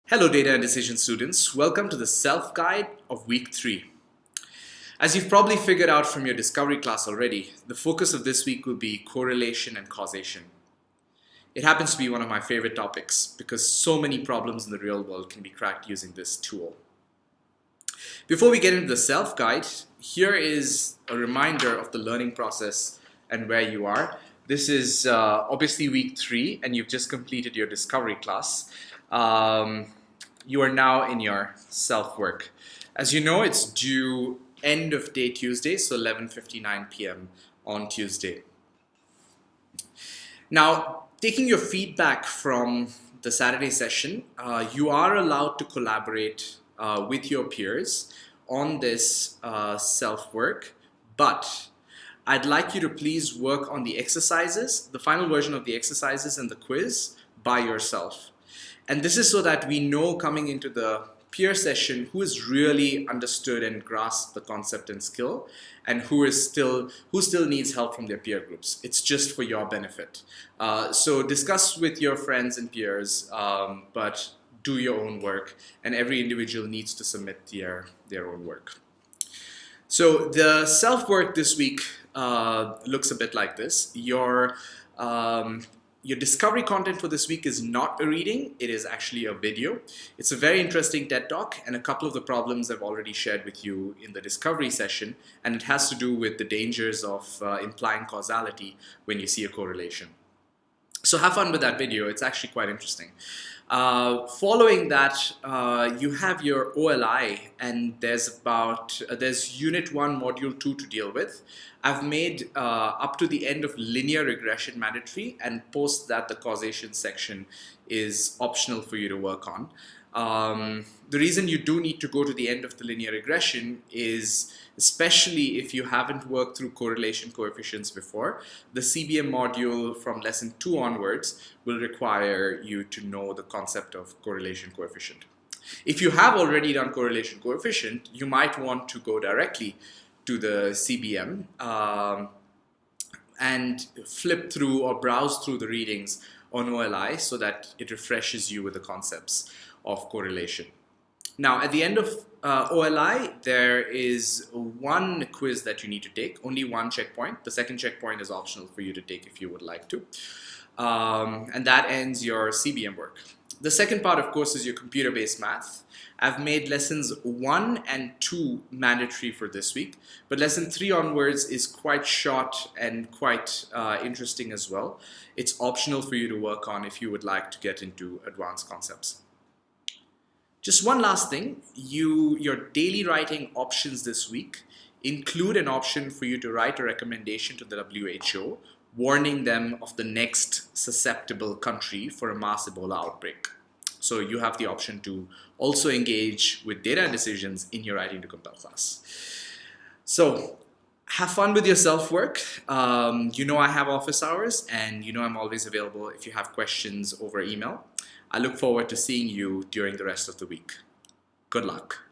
Hello data and decision students, welcome to the self-guide of week 3. As you've probably figured out from your discovery class already, the focus of this week will be correlation and causation. It happens to be one of my favorite topics because so many problems in the real world can be cracked using this tool. Before we get into the self-guide, here is a reminder of the learning process and where you are. This is obviously week 3 and you've just completed your discovery class. You are now in your self-work. As you know, it's due end of day Tuesday, so 11:59 p.m. on Tuesday. Now, taking your feedback from the Saturday session, you are allowed to collaborate with your peers on this self-work, but I'd like you to please work on the exercises, the final version of the exercises and the quiz by yourself. And this is so that we know coming into the peer session who has really understood and grasped the concept and skill and who still needs help from their peer groups. It's just for your benefit. So discuss with your friends and peers, but do your own work, and every individual needs to submit their own work. So the self-work this week looks a bit like this. Your discovery content for this week is not a reading, it is actually a video. It's a very interesting TED Talk, and a couple of the problems I've already shared with you in the discovery session, and it has to do with the dangers of implying causality when you see a correlation. So have fun with that video, it's actually quite interesting. Following that, you have your OLI, and there's Unit 1, Module 2 to deal with. I've made up to the end of linear regression mandatory, and post that the causation section is optional for you to work on. The reason you do need to go to the end of the linear regression is, especially if you haven't worked through correlation coefficients before, the CBM module from lesson 2 onwards will require you to know the concept of correlation coefficient. If you have already done correlation coefficient, you might want to go directly to the CBM and flip through or browse through the readings on OLI so that it refreshes you with the concepts of correlation. Now, at the end of OLI, there is one quiz that you need to take, only one checkpoint. The second checkpoint is optional for you to take if you would like to. And that ends your CBM work. The second part, of course, is your computer-based math. I've made lessons 1 and 2 mandatory for this week, but lesson 3 onwards is quite short and quite interesting as well. It's optional for you to work on if you would like to get into advanced concepts. Just one last thing, your daily writing options this week include an option for you to write a recommendation to the WHO, warning them of the next susceptible country for a mass Ebola outbreak. So you have the option to also engage with data and decisions in your Writing to Compel class. So have fun with your self-work. You know I have office hours, and you know I'm always available if you have questions over email. I look forward to seeing you during the rest of the week. Good luck.